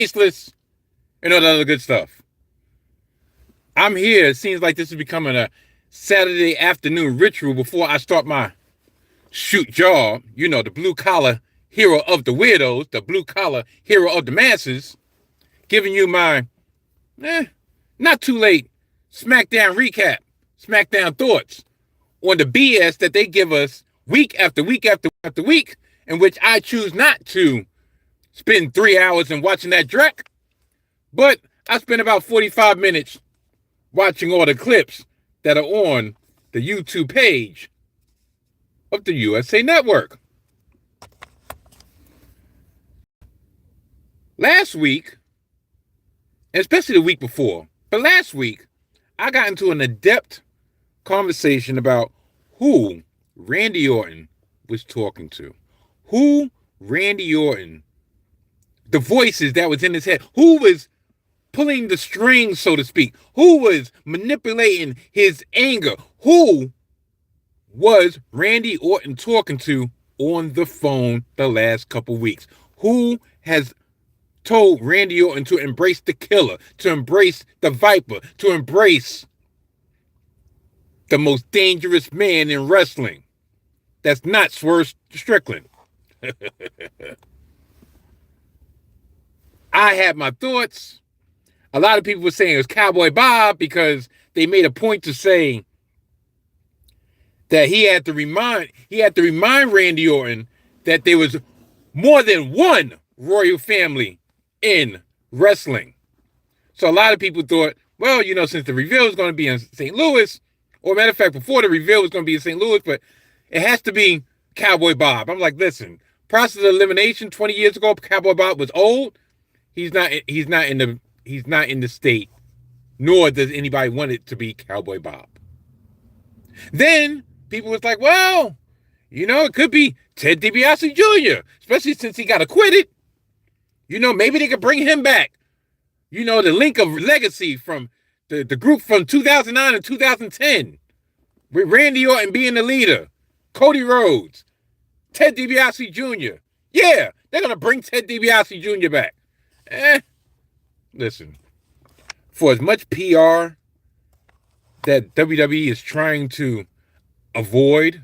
tasteless, and all that other good stuff. I'm here. It seems like this is becoming a Saturday afternoon ritual before I start my shoot job. You know, the blue collar hero of the weirdos, the blue collar hero of the masses, giving you my not too late SmackDown recap, SmackDown thoughts on the BS that they give us week after week after week, in which I choose not to spend 3 hours in watching that Drek, but I spend about 45 minutes watching all the clips that are on the YouTube page of the USA Network. Last week, and especially the week before, but last week, I got into an adept conversation about who Randy Orton was talking to. Who Randy Orton, the voices that was in his head, who was pulling the strings, so to speak, who was manipulating his anger, who was Randy Orton talking to on the phone the last couple weeks, who has told Randy Orton to embrace the killer, to embrace the viper, to embrace the most dangerous man in wrestling. That's not Swerve Strickland. I had my thoughts. A lot of people were saying it was Cowboy Bob because they made a point to say that he had to remind Randy Orton that there was more than one royal family in wrestling. So a lot of people thought, well, you know, since the reveal is going to be in St. Louis, or matter of fact, before the reveal was going to be in St. Louis, but it has to be Cowboy Bob. I'm like, listen, process of elimination 20 years ago, Cowboy Bob was old. He's not in the state, nor does anybody want it to be Cowboy Bob. Then people was like, well, you know, it could be Ted DiBiase Jr., especially since he got acquitted. You know, maybe they could bring him back. You know, the link of legacy from the group from 2009 and 2010 with Randy Orton being the leader, Cody Rhodes, Ted DiBiase Jr. Yeah, they're going to bring Ted DiBiase Jr. back. Listen, for as much PR that WWE is trying to avoid,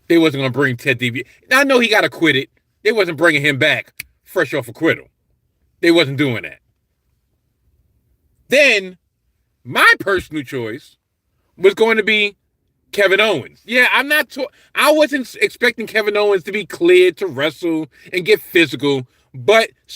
they wasn't going to bring Ted DiBiase. I know he got acquitted. They wasn't bringing him back fresh off acquittal. They wasn't doing that. Then, my personal choice was going to be Kevin Owens. Yeah, I wasn't expecting Kevin Owens to be cleared to wrestle and get physical, but the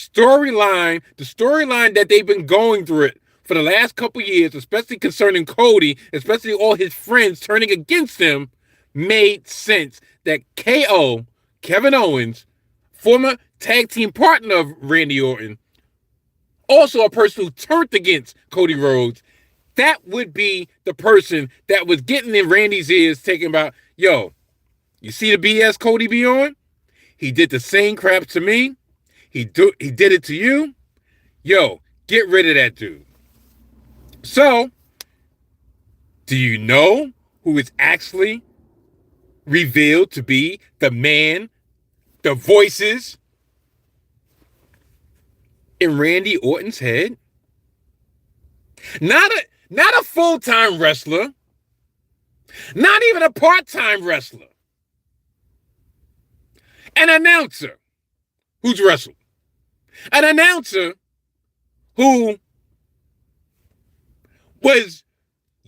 storyline that they've been going through it for the last couple years, especially concerning Cody, especially all his friends turning against him, made sense that Kevin Owens, former tag team partner of Randy Orton, also a person who turned against Cody Rhodes, that would be the person that was getting in Randy's ears, taking about, yo, you see the BS Cody be on? He did the same crap to me. He did it to you. Yo, get rid of that dude. So, do you know who is actually revealed to be the man, the voices in Randy Orton's head? Not a full-time wrestler. Not even a part-time wrestler. An announcer who's wrestled. An announcer who was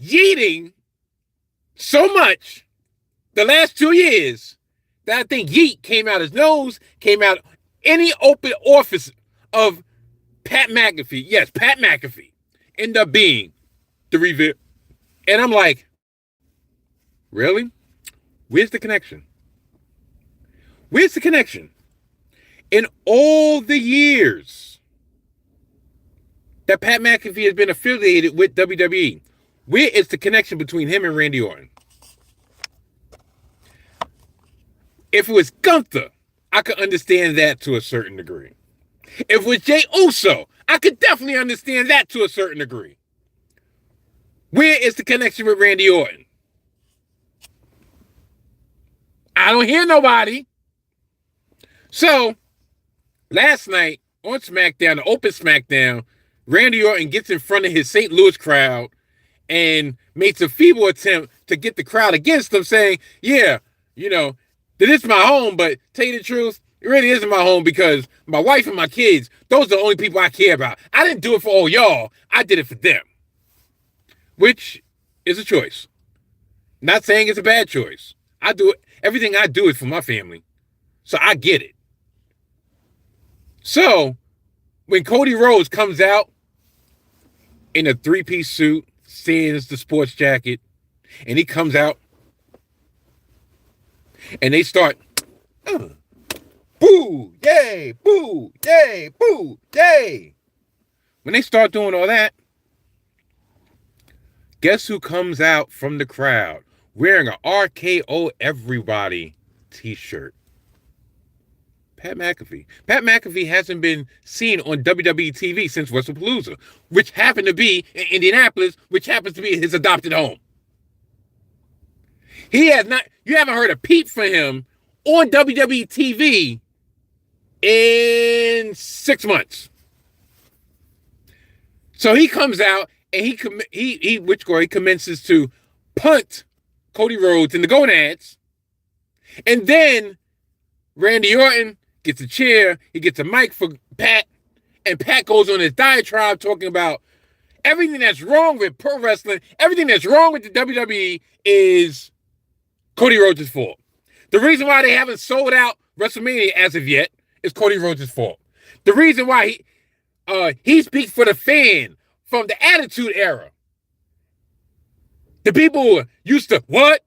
yeeting so much the last 2 years that I think yeet came out his nose, came out any open office of Pat McAfee. Yes, Pat McAfee ended up being the reveal. And I'm like, really? Where's the connection? Where's the connection? In all the years that Pat McAfee has been affiliated with WWE, where is the connection between him and Randy Orton? If it was Gunther, I could understand that to a certain degree. If it was Jey Uso, I could definitely understand that to a certain degree. Where is the connection with Randy Orton? I don't hear nobody. So, last night, on SmackDown, the open SmackDown, Randy Orton gets in front of his St. Louis crowd and makes a feeble attempt to get the crowd against him, saying, yeah, that it's my home, but tell you the truth, it really isn't my home because my wife and my kids, those are the only people I care about. I didn't do it for all y'all. I did it for them. Which is a choice. Not saying it's a bad choice. I do it. Everything I do is for my family. So I get it. So when Cody Rhodes comes out in a three-piece suit, sans the sports jacket, and he comes out and they start boo, yay, boo, yay, boo, yay. When they start doing all that, guess who comes out from the crowd wearing an RKO Everybody t-shirt? Pat McAfee. Pat McAfee hasn't been seen on WWE TV since WrestlePalooza, which happened to be in Indianapolis, which happens to be his adopted home. He has not, you haven't heard a peep from him on WWE TV in 6 months. So he comes out and he commences to punt Cody Rhodes in the gonads. And then Randy Orton gets a chair, he gets a mic for Pat, and Pat goes on his diatribe talking about everything that's wrong with pro wrestling, everything that's wrong with the WWE is Cody Rhodes' fault. The reason why they haven't sold out WrestleMania as of yet is Cody Rhodes' fault. The reason why he speaks for the fan from the Attitude Era. The people who used to what,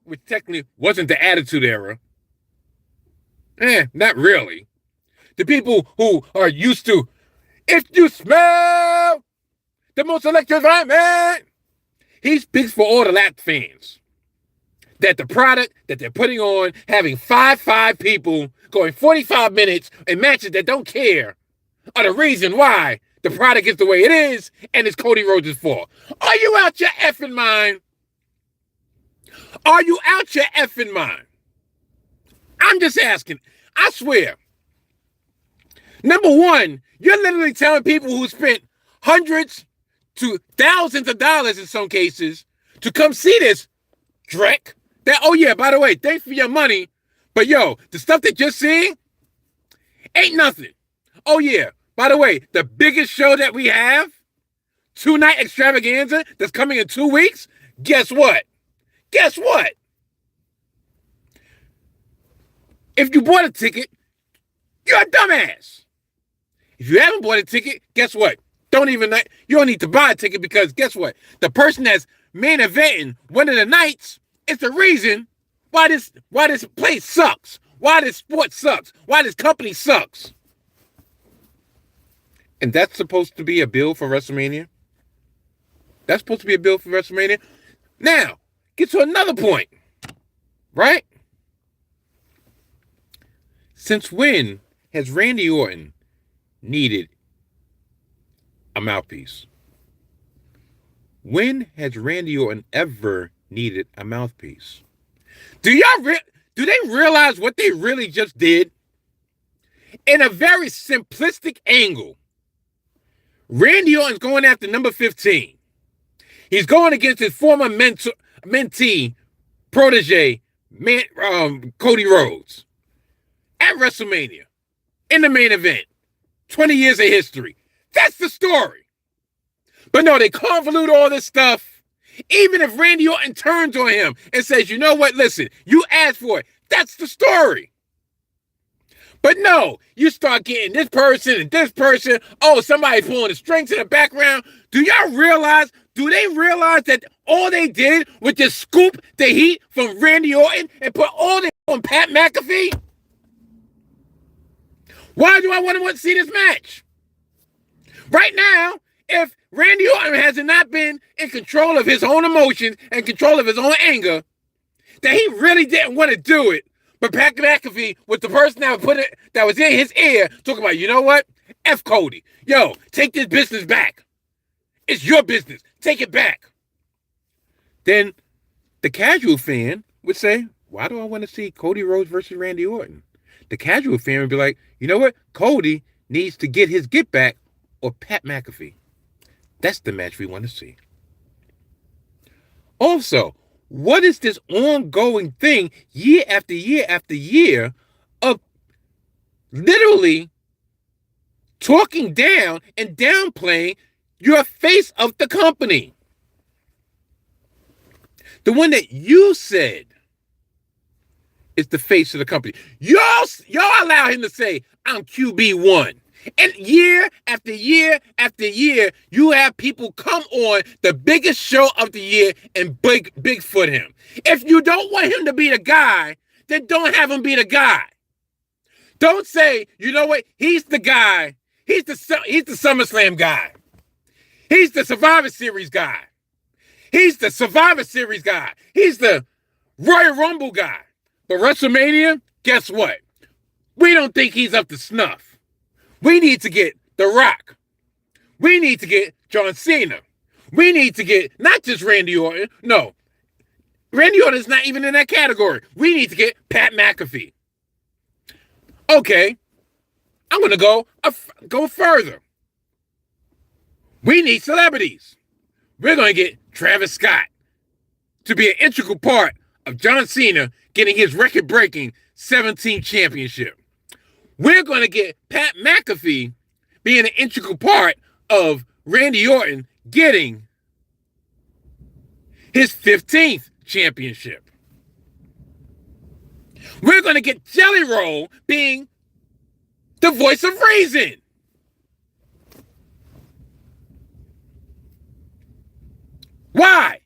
which technically wasn't the Attitude Era. Not really. The people who are used to, if you smell the most electrifying man, he speaks for all the lap fans. That the product that they're putting on, having five people going 45 minutes in matches that don't care, are the reason why the product is the way it is, and it's Cody Rhodes' fault. Are you out your effing mind? Are you out your effing mind? I'm just asking. I swear. Number one, you're literally telling people who spent hundreds to thousands of dollars in some cases to come see this dreck. That, oh yeah, by the way, thanks for your money. But yo, the stuff that you're seeing ain't nothing. Oh yeah, by the way, the biggest show that we have, 2-night extravaganza that's coming in 2 weeks, guess what? Guess what? If you bought a ticket, you're a dumbass. If you haven't bought a ticket, guess what? You don't need to buy a ticket because guess what? The person that's main eventing one of the nights is the reason why this place sucks, why this sport sucks, why this company sucks. And that's supposed to be a bill for WrestleMania? That's supposed to be a bill for WrestleMania? Now, get to another point, right? Since when has Randy Orton needed a mouthpiece? When has Randy Orton ever needed a mouthpiece? Do they realize what they really just did? In a very simplistic angle, Randy Orton's going after number 15. He's going against his former mentee, protege, Cody Rhodes. At WrestleMania, in the main event, 20 years of history. That's the story. But no, they convolute all this stuff. Even if Randy Orton turns on him and says, you know what, listen, you asked for it. That's the story. But no, you start getting this person and this person. Oh, somebody's pulling the strings in the background. Do they realize that all they did was just scoop the heat from Randy Orton and put all the on Pat McAfee? Why do I want to see this match? Right now, if Randy Orton has not been in control of his own emotions and control of his own anger, that he really didn't want to do it, but Pat McAfee was the person that was in his ear talking about, you know what? F Cody. Yo, take this business back. It's your business. Take it back. Then the casual fan would say, why do I want to see Cody Rhodes versus Randy Orton? The casual fan would be like, you know what? Cody needs to get his get back or Pat McAfee. That's the match we want to see. Also, what is this ongoing thing year after year after year of literally talking down and downplaying your face of the company? The one that you said is the face of the company. Y'all allow him to say, I'm QB1. And year after year after year, you have people come on the biggest show of the year and Bigfoot him. If you don't want him to be the guy, then don't have him be the guy. Don't say, you know what, he's the guy. He's the SummerSlam guy. He's the Survivor Series guy. He's the Survivor Series guy. He's the Royal Rumble guy. But WrestleMania, guess what? We don't think he's up to snuff. We need to get The Rock. We need to get John Cena. We need to get not just Randy Orton. No, Randy Orton is not even in that category. We need to get Pat McAfee. Okay, I'm going to go further. We need celebrities. We're going to get Travis Scott to be an integral part of John Cena getting his record-breaking 17th championship. We're going to get Pat McAfee being an integral part of Randy Orton getting his 15th championship. We're going to get Jelly Roll being the voice of reason. Why?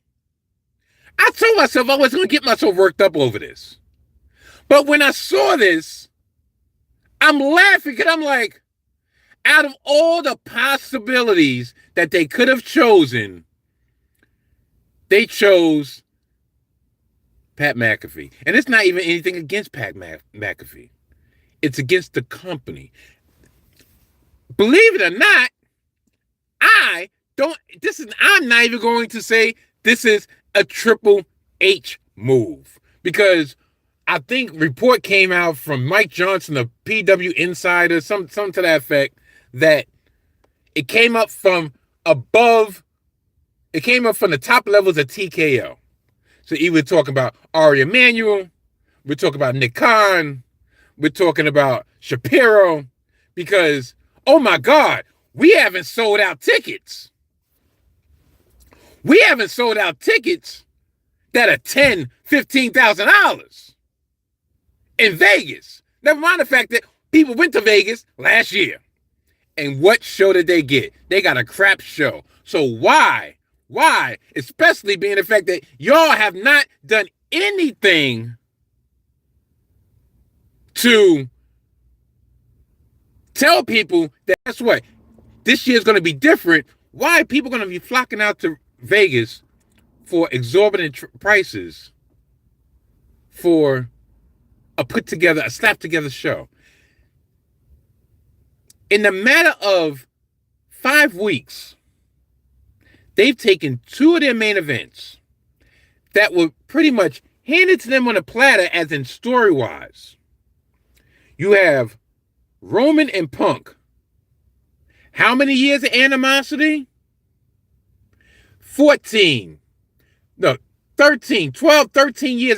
I told myself I wasn't going to get myself worked up over this. But when I saw this, I'm laughing because I'm like, out of all the possibilities that they could have chosen, they chose Pat McAfee. And it's not even anything against Pat McAfee. It's against the company. Believe it or not, I'm not even going to say this is a Triple H move. Because I think report came out from Mike Johnson, a PW insider, something to that effect, that it came up from above, it came up from the top levels of TKO. So we're talking about Ari Emanuel, we're talking about Nick Khan, we're talking about Shapiro, because, oh my God, we haven't sold out tickets. We haven't sold out tickets that are $10,000, $15,000 in Vegas. Never mind the fact that people went to Vegas last year. And what show did they get? They got a crap show. So why? Why? Especially being the fact that y'all have not done anything to tell people that, guess what? This year's going to be different. Why are people going to be flocking out to Vegas for exorbitant prices for a slapped together show? In the matter of 5 weeks, they've taken 2 of their main events that were pretty much handed to them on a platter, as in story-wise. You have Roman and Punk. How many years of animosity? 13 years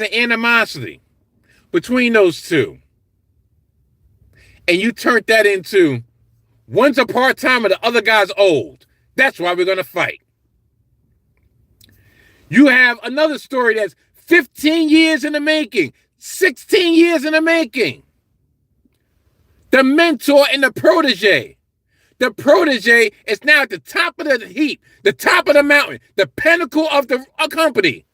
of animosity between those two. And you turned that into, one's a part-timer, the other guy's old. That's why we're going to fight. You have another story that's 15 years in the making, 16 years in the making. The mentor and the protege. The protege is now at the top of the heap, the top of the mountain, the pinnacle of the company.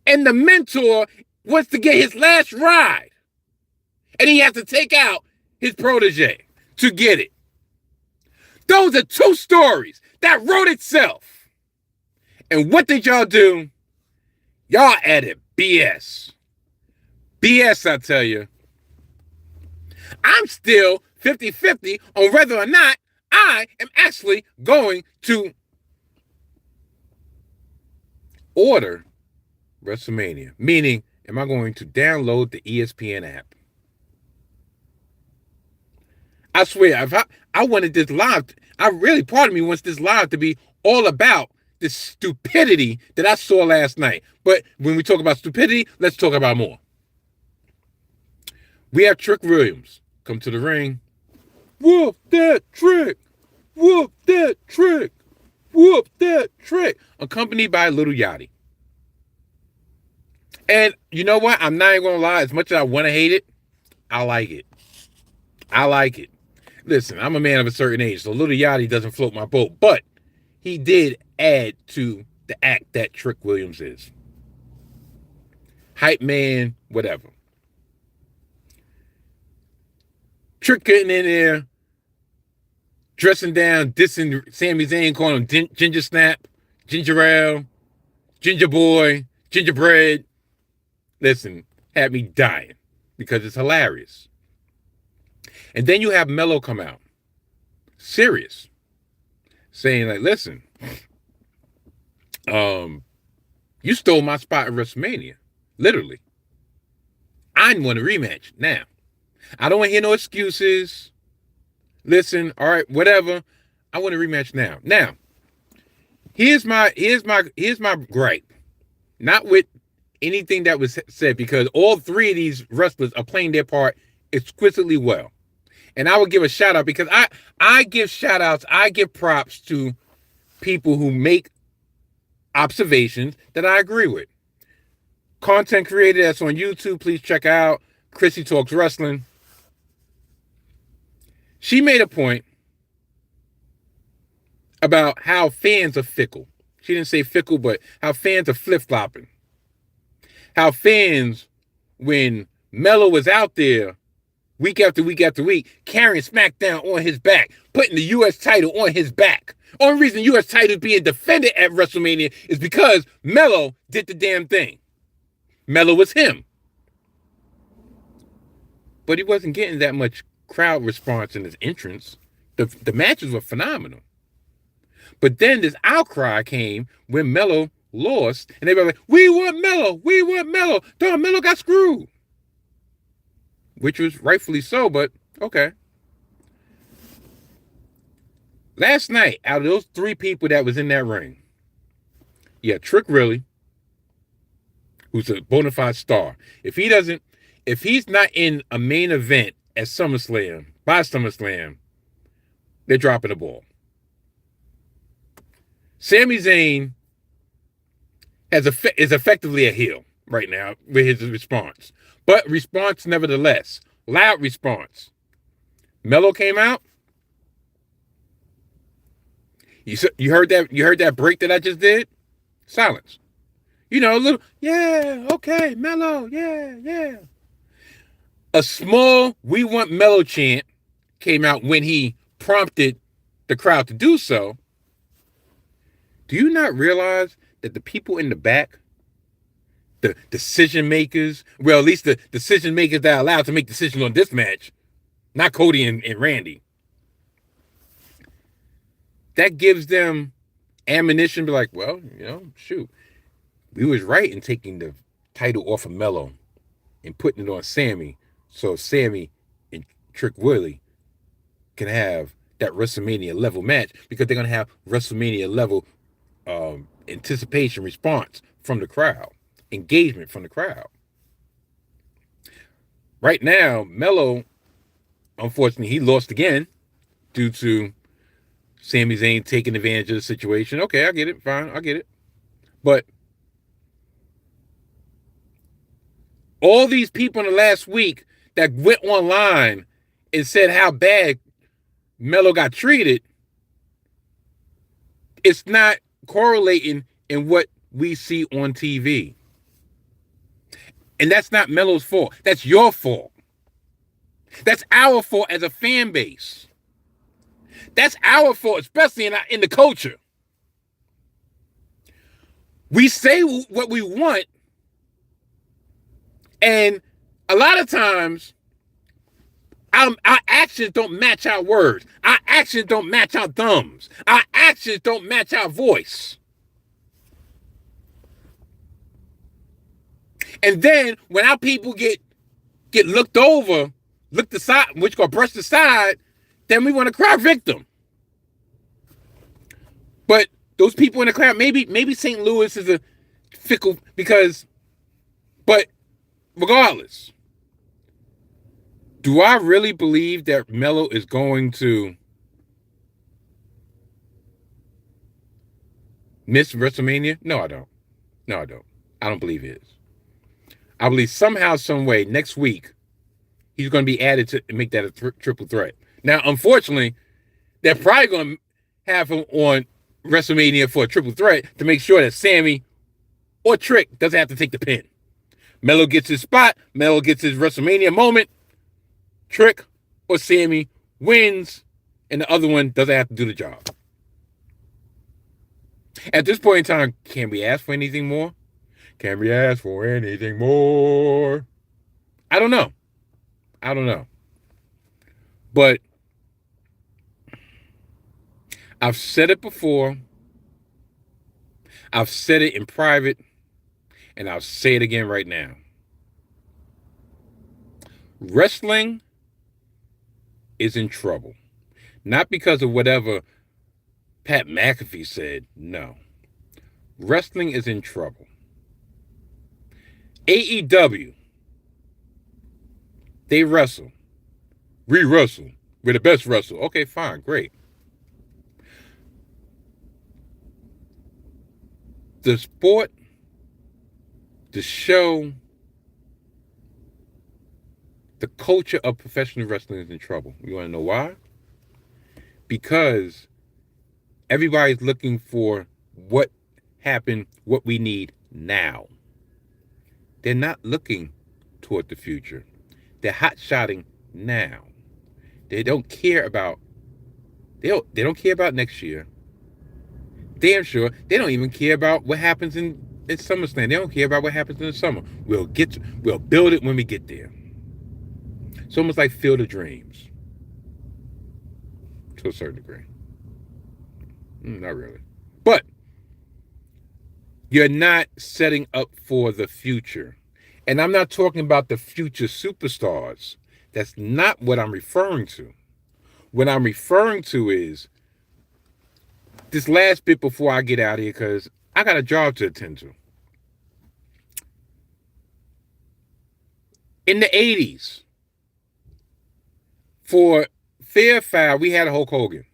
And the mentor wants to get his last ride. And he has to take out his protege to get it. Those are 2 stories that wrote itself. And what did y'all do? Y'all added BS. BS, I tell you. I'm still 50-50 on whether or not I am actually going to order WrestleMania. Meaning, am I going to download the ESPN app? I swear, if I wanted this live, part of me wants this live to be all about this stupidity that I saw last night. But when we talk about stupidity, let's talk about more. We have Trick Williams come to the ring. Whoop that trick! Whoop that trick! Whoop that trick! Accompanied by Little Yachty. And you know what? I'm not even going to lie. As much as I want to hate it, I like it. I like it. Listen, I'm a man of a certain age, so Little Yachty doesn't float my boat. But he did add to the act that Trick Williams is. Hype man, whatever. Trick getting in there, dressing down, dissing Sami Zayn, calling him Ginger Snap, Ginger Ale, Ginger Boy, Gingerbread. Listen, had me dying because it's hilarious. And then you have Melo come out, serious, saying like, listen, you stole my spot at WrestleMania, literally. I want a rematch now. I don't want to hear no excuses. Listen, all right, whatever. I want a rematch now. Now, here's my gripe. Not with anything that was said, because all three of these wrestlers are playing their part exquisitely well. And I would give a shout out, because I give shout outs, I give props to people who make observations that I agree with. Content creator that's on YouTube, please check out Chrissy Talks Wrestling. She made a point about how fans are fickle. She didn't say fickle, but how fans are flip-flopping. How fans, when Melo was out there week after week after week, carrying SmackDown on his back, putting the U.S. title on his back. Only reason the U.S. title is being defended at WrestleMania is because Melo did the damn thing. Melo was him. But he wasn't getting that much crowd response in his entrance. The matches were phenomenal. But then this outcry came when Melo lost, and they were like, we want Melo, we want Melo. Dog, Melo got screwed. Which was rightfully so, but okay. Last night, out of those three people that was in that ring, you had Trick Willie, who's a bona fide star. If he's not in a main event at SummerSlam, by SummerSlam, they're dropping the ball. Sami Zayn is effectively a heel right now with his response. But response nevertheless. Loud response. Melo came out. You heard that break that I just did? Silence. You know, a little, yeah, okay, Melo, yeah. A small "We Want Melo" chant came out when he prompted the crowd to do so. Do you not realize that the people in the back, the decision makers, well, at least the decision makers that are allowed to make decisions on this match, not Cody and Randy, that gives them ammunition to be like, well, you know, shoot, we was right in taking the title off of Melo and putting it on Sami, so Sami and Trick Willie can have that WrestleMania level match, because they're going to have WrestleMania level anticipation response from the crowd, engagement from the crowd. Right now, Melo, unfortunately, he lost again due to Sami Zayn taking advantage of the situation. Okay, I get it. Fine, I get it. But all these people in the last week that went online and said how bad Melo got treated, it's not correlating in what we see on TV. And that's not Melo's fault. That's your fault. That's our fault as a fan base. That's our fault, especially in the culture. We say what we want, and a lot of times our actions don't match our words. Our actions don't match our thumbs. Our actions don't match our voice. And then when our people get looked over, looked aside, which got brushed aside, then we want to cry victim. But those people in the crowd, maybe St. Louis is a fickle but regardless, do I really believe that Melo is going to miss WrestleMania? No, I don't. I don't believe it is. I believe somehow, some way, next week, he's going to be added to make that a triple threat. Now, unfortunately, they're probably going to have him on WrestleMania for a triple threat to make sure that Sammy or Trick doesn't have to take the pin. Melo gets his spot. Melo gets his WrestleMania moment. Trick or Sammy wins, and the other one doesn't have to do the job. At this point in time, can we ask for anything more? Can we ask for anything more? I don't know. But I've said it before. I've said it in private, and I'll say it again right now. Wrestling is in trouble. Not because of whatever Pat McAfee said, no. Wrestling is in trouble. AEW, they wrestle. We wrestle. We're the best wrestle. Okay, fine, great. The sport, the show, the culture of professional wrestling is in trouble. You want to know why? Because everybody's looking for what happened, what we need now. They're not looking toward the future. They're hot-shotting now. They don't care about next year. Damn sure they don't even care about what happens in SummerSlam. They don't care about what happens in the summer. We'll build it when we get there. It's almost like Field of Dreams. To a certain degree. Not really. But you're not setting up for the future. And I'm not talking about the future superstars. That's not what I'm referring to. What I'm referring to is this last bit before I get out of here, because I got a job to attend to. In the 80s, for Fair Foul, we had a Hulk Hogan.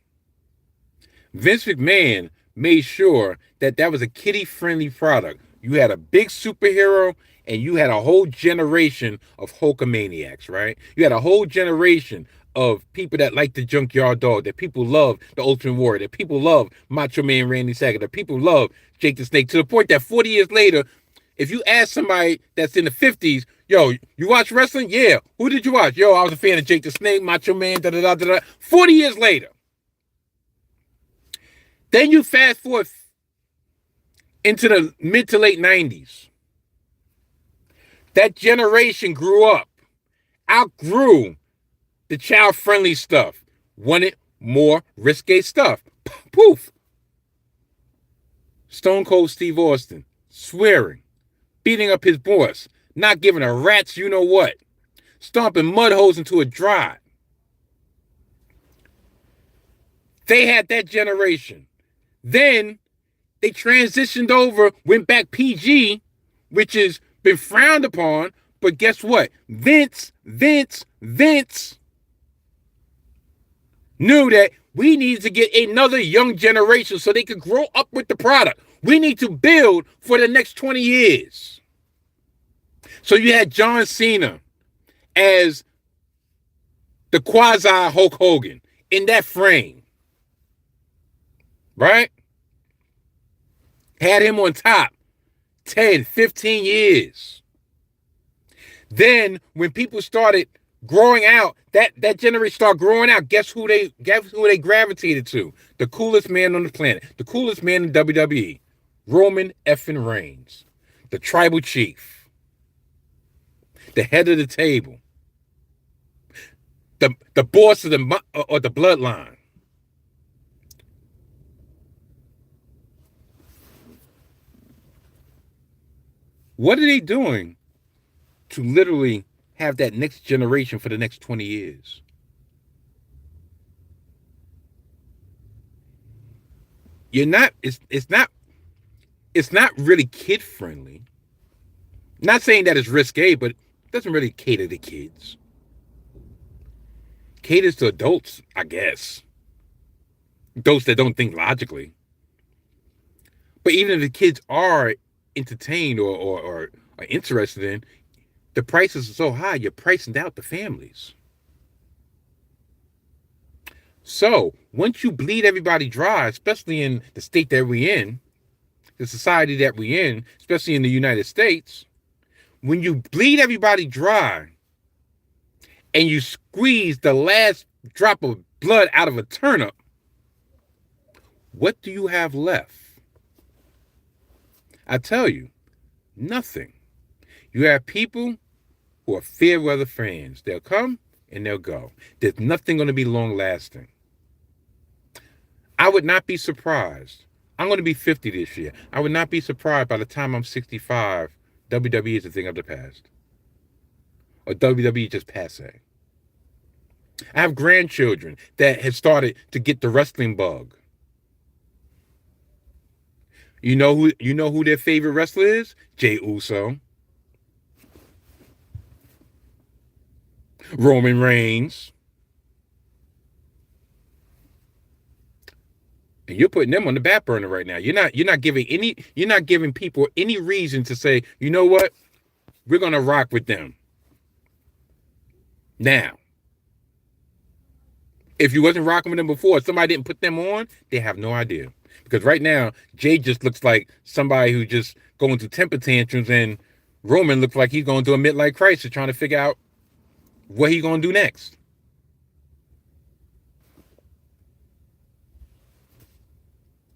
Vince McMahon made sure that was a kiddie-friendly product. You had a big superhero, and you had a whole generation of Hulkamaniacs, right? You had a whole generation of people that like the Junkyard Dog, that people love the Ultimate Warrior, that people love Macho Man Randy Savage, that people love Jake the Snake, to the point that 40 years later, if you ask somebody that's in the 50s, yo, you watch wrestling? Yeah. Who did you watch? Yo, I was a fan of Jake the Snake, Macho Man, da-da-da-da-da. 40 years later. Then you fast forward into the mid to late 90s. That generation grew up, outgrew the child-friendly stuff, wanted more risque stuff. Poof. Stone Cold Steve Austin, swearing, beating up his boss, not giving a rat's you-know-what, stomping mud holes into a dry. They had that generation. Then they transitioned over, went back PG, which has been frowned upon, but guess what? Vince knew that we needed to get another young generation so they could grow up with the product. We need to build for the next 20 years. So you had John Cena as the quasi Hulk Hogan in that frame. Right? Had him on top 10, 15 years. Then when people started growing out, that generation started growing out, guess who they gravitated to? The coolest man on the planet. The coolest man in WWE. Roman effing Reigns. The tribal chief. The head of the table. The boss of the bloodline. What are they doing to literally have that next generation for the next 20 years? you're not. It's not really kid friendly. Not saying that it's risque, but it doesn't really cater to kids. Caters to adults, I guess. Adults that don't think logically. But even if the kids are entertained or are interested in, the prices are so high, you're pricing out the families. So once you bleed everybody dry, especially in the state that we're in, the society that we're in, especially in the United States, when you bleed everybody dry and you squeeze the last drop of blood out of a turnip, what do you have left? I tell you, nothing. You have people who are fair weather fans. They'll come and they'll go. There's nothing going to be long lasting. I would not be surprised. I'm going to be 50 this year. I would not be surprised by the time I'm 65, WWE is a thing of the past. Or WWE just passe. I have grandchildren that have started to get the wrestling bug. You know who their favorite wrestler is? Jey Uso. Roman Reigns. And you're putting them on the back burner right now. You're not giving people any reason to say, you know what? We're gonna rock with them. Now, if you wasn't rocking with them before, somebody didn't put them on, they have no idea. Because right now, Jay just looks like somebody who just going through temper tantrums, and Roman looks like he's going through a midlife crisis trying to figure out what he's going to do next.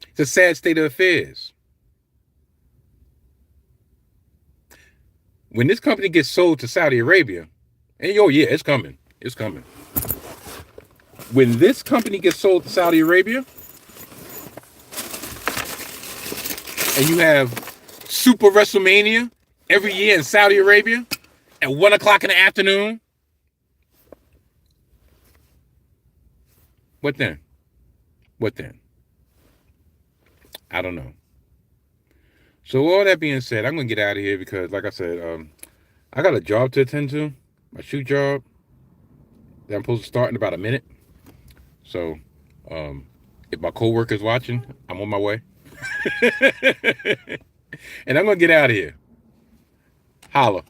It's a sad state of affairs. When this company gets sold to Saudi Arabia, and yeah, it's coming. It's coming. When this company gets sold to Saudi Arabia, and you have Super WrestleMania every year in Saudi Arabia at 1 o'clock in the afternoon, what then? What then? I don't know. So all that being said, I'm going to get out of here because, like I said, I got a job to attend to, my shoot job that I'm supposed to start in about a minute. So if my co-worker's watching, I'm on my way. And I'm going to get out of here. Holla.